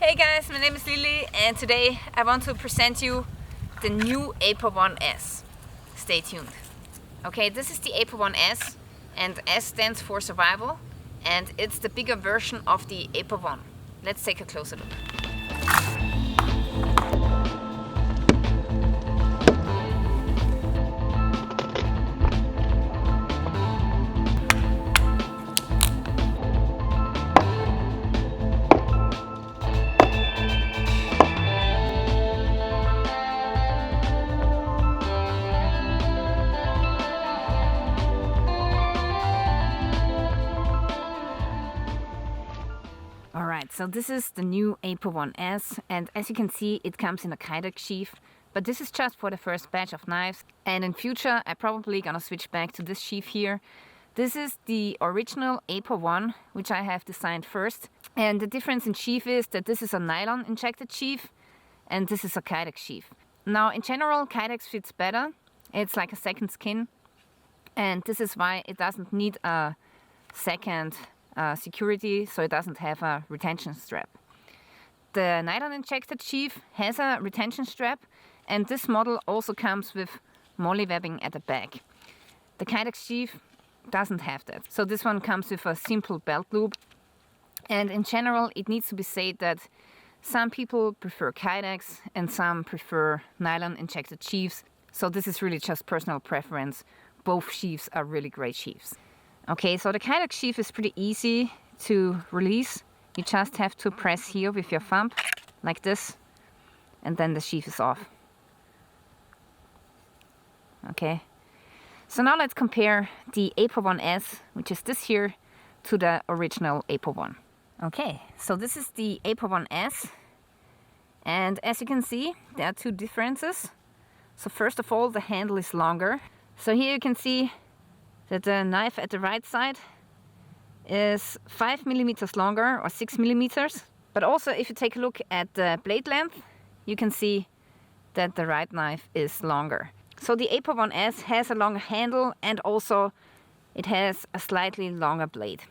Hey guys, my name is Lilly and today I want to present you the new APO1-S. Stay tuned. Okay, this is the APO1-S and S stands for survival and it's the bigger version of the APO1. Let's take a closer look. Alright, so this is the new APO1-S and as you can see it comes in a kydex sheath, but this is just for the first batch of knives and in future I'm probably gonna switch back to this sheath here. This is the original APO1 which I have designed first, and the difference in sheath is that this is a nylon injected sheath and this is a kydex sheath. Now in general kydex fits better, it's like a second skin, and this is why it doesn't need a second security, so it doesn't have a retention strap. The nylon injected sheath has a retention strap and this model also comes with moly webbing at the back. The kydex sheath doesn't have that, so this one comes with a simple belt loop, and in general it needs to be said that some people prefer kydex and some prefer nylon injected sheaths, so this is really just personal preference. Both sheaths are really great sheaths. Okay, so the kydex sheath is pretty easy to release. You just have to press here with your thumb, like this, and then the sheath is off. Okay, so now let's compare the APO1-S, which is this here, to the original APO1. Okay, so this is the APO1-S, and as you can see, there are two differences. So first of all, the handle is longer. So here you can see that the knife at the right side is 5 millimeters longer, or 6 millimeters. But also if you take a look at the blade length, you can see that the right knife is longer. So the APO1-S has a longer handle and also it has a slightly longer blade.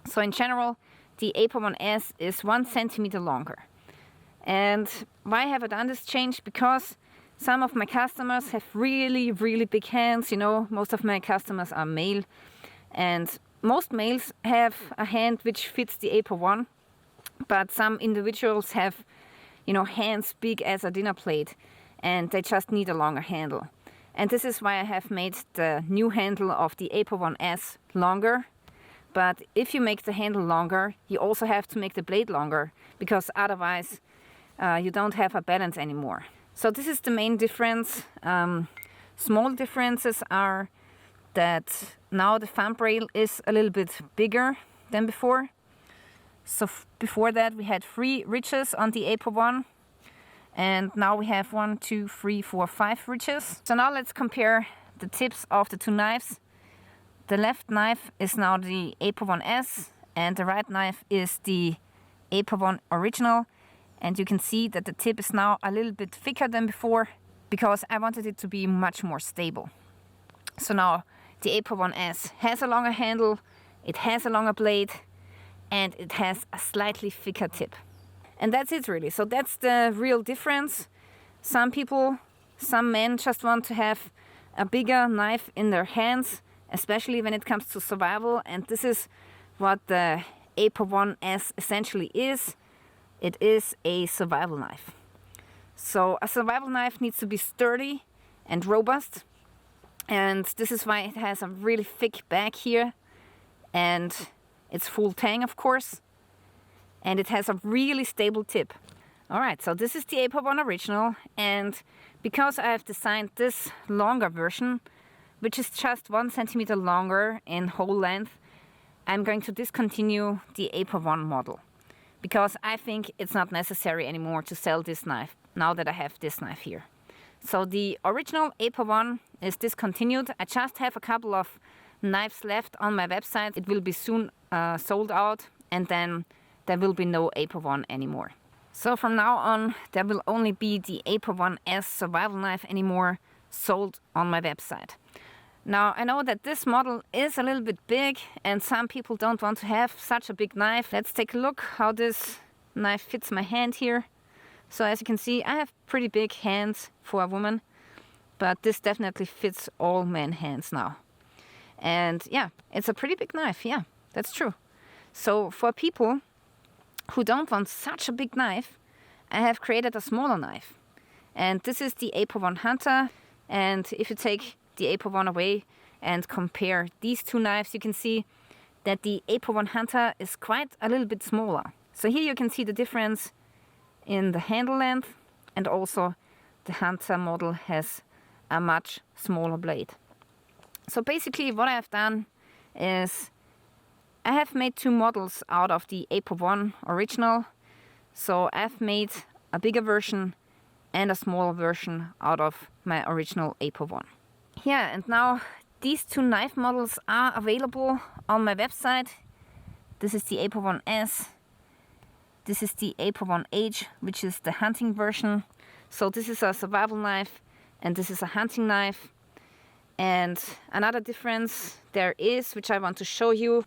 So in general, the APO1-S is 1 centimeter longer. And why have I done this change? Because some of my customers have really big hands. You know, most of my customers are male, and most males have a hand which fits the APO1, but some individuals have, you know, hands big as a dinner plate and they just need a longer handle. And this is why I have made the new handle of the APO1-S longer. But if you make the handle longer, you also have to make the blade longer, because otherwise you don't have a balance anymore. So this is the main difference. Small differences are that now the thumb rail is a little bit bigger than before. So before that we had 3 ridges on the APO1, and now we have 1, 2, 3, 4, 5 ridges. So now let's compare the tips of the two knives. The left knife is now the APO1-S and the right knife is the APO1 original. And you can see that the tip is now a little bit thicker than before, because I wanted it to be much more stable. So now the APO1-S has a longer handle, it has a longer blade, and it has a slightly thicker tip. And that's it really. So that's the real difference. Some people, some men just want to have a bigger knife in their hands, especially when it comes to survival. And this is what the APO1-S essentially is. It is a survival knife. So a survival knife needs to be sturdy and robust, and this is why it has a really thick back here, and it's full tang of course, and it has a really stable tip. Alright, so this is the APO1 original, and because I have designed this longer version, which is just 1 centimeter longer in whole length, I'm going to discontinue the APO1 model, because I think it's not necessary anymore to sell this knife now that I have this knife here. So the original APO1 is discontinued. I just have a couple of knives left on my website. It will be soon sold out, and then there will be no APO1 anymore. So from now on there will only be the APO1-S survival knife anymore sold on my website. Now I know that this model is a little bit big and some people don't want to have such a big knife. Let's take a look how this knife fits my hand here. So as you can see, I have pretty big hands for a woman, but this definitely fits all men hands now. And yeah, it's a pretty big knife, yeah, that's true. So for people who don't want such a big knife, I have created a smaller knife. And this is the APO-1 Hunter. And if you take the APO-1 away and compare these two knives, you can see that the APO-1 Hunter is quite a little bit smaller. So here you can see the difference in the handle length, and also the Hunter model has a much smaller blade. So basically what I have done is I have made two models out of the APO-1 original. So I've made a bigger version and a smaller version out of my original APO-1. Yeah, and now these two knife models are available on my website. This is the APO-1-S. This is the APO-1H, which is the hunting version. So this is a survival knife and this is a hunting knife. And another difference there is, which I want to show you.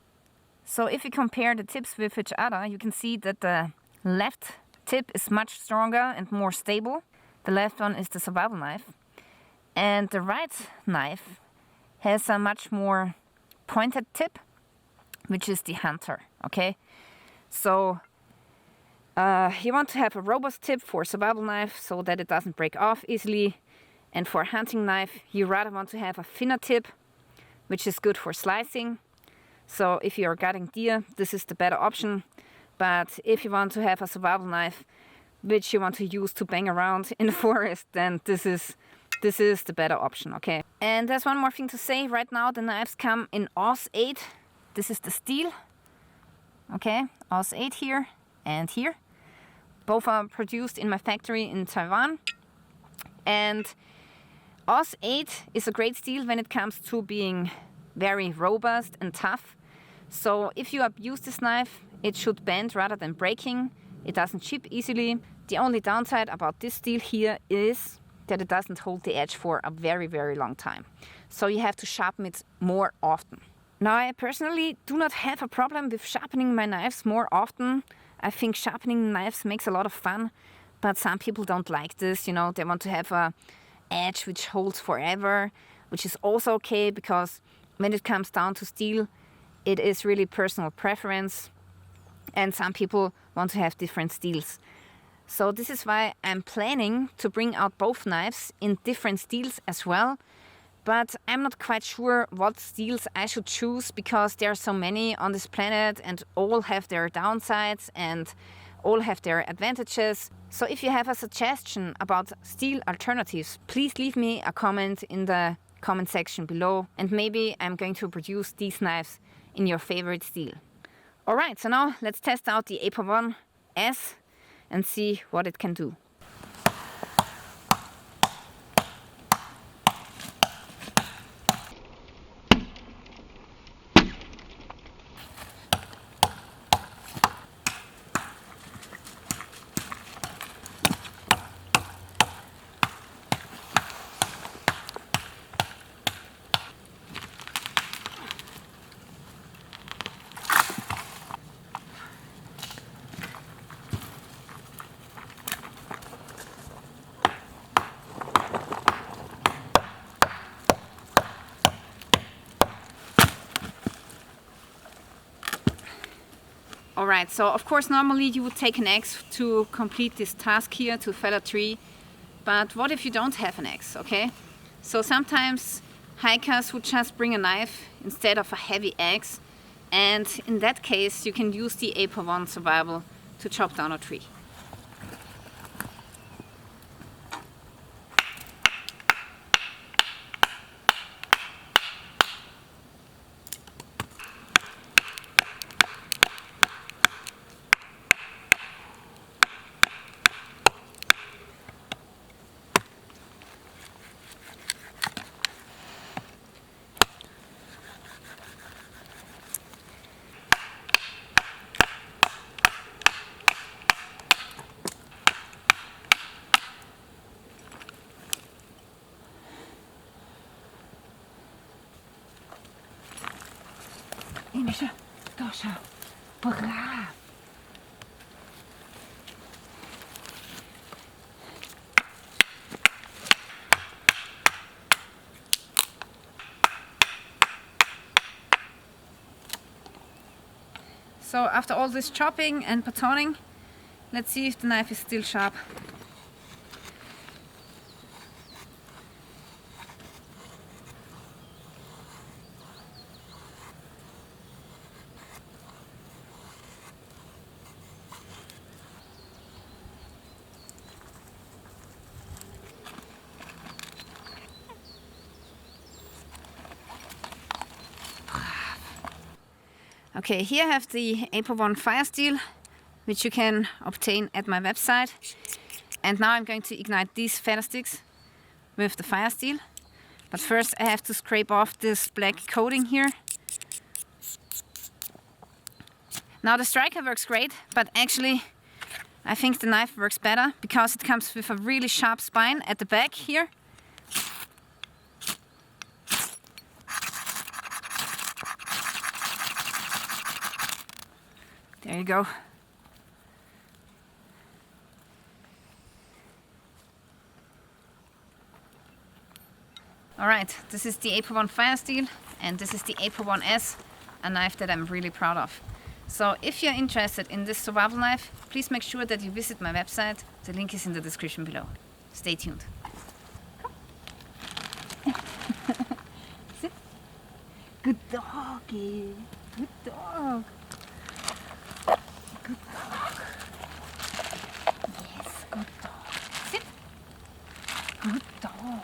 So if you compare the tips with each other, you can see that the left tip is much stronger and more stable. The left one is the survival knife. And the right knife has a much more pointed tip, which is the hunter, okay? So you want to have a robust tip for survival knife so that it doesn't break off easily. And for a hunting knife, you rather want to have a thinner tip, which is good for slicing. So if you're gutting deer, this is the better option. But if you want to have a survival knife, which you want to use to bang around in the forest, then this is the better option, okay? And there's one more thing to say. Right now the knives come in AUS 8. This is the steel, okay? AUS 8 here and here. Both are produced in my factory in Taiwan. And AUS 8 is a great steel when it comes to being very robust and tough. So if you abuse this knife, it should bend rather than breaking. It doesn't chip easily. The only downside about this steel here is that it doesn't hold the edge for a very, very long time. So you have to sharpen it more often. Now, I personally do not have a problem with sharpening my knives more often. I think sharpening knives makes a lot of fun, but some people don't like this. You know, they want to have a edge which holds forever, which is also okay, because when it comes down to steel, it is really personal preference, and some people want to have different steels. So this is why I'm planning to bring out both knives in different steels as well. But I'm not quite sure what steels I should choose, because there are so many on this planet and all have their downsides and all have their advantages. So if you have a suggestion about steel alternatives, please leave me a comment in the comment section below, and maybe I'm going to produce these knives in your favorite steel. Alright, so now let's test out the APO-1-S and see what it can do. Alright, so of course normally you would take an axe to complete this task here, to fell a tree. But what if you don't have an axe, okay? So sometimes hikers would just bring a knife instead of a heavy axe. And in that case you can use the APO-1 Survival to chop down a tree. So after all this chopping and batoning, let's see if the knife is still sharp. Okay, here I have the APO-1 fire steel, which you can obtain at my website. And now I'm going to ignite these feather sticks with the fire steel. But first I have to scrape off this black coating here. Now the striker works great, but actually I think the knife works better because it comes with a really sharp spine at the back here. There you go. Alright, this is the APO-1 Fire Steel and this is the APO1-S, a knife that I'm really proud of. So if you're interested in this survival knife, please make sure that you visit my website. The link is in the description below. Stay tuned. Sit. Good doggy. Good dog. Good dog. Yes, good dog. Sit. Good dog.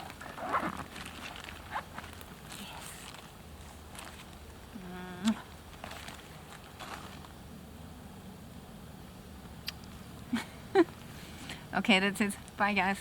Yes. Okay, that's it. Bye, guys.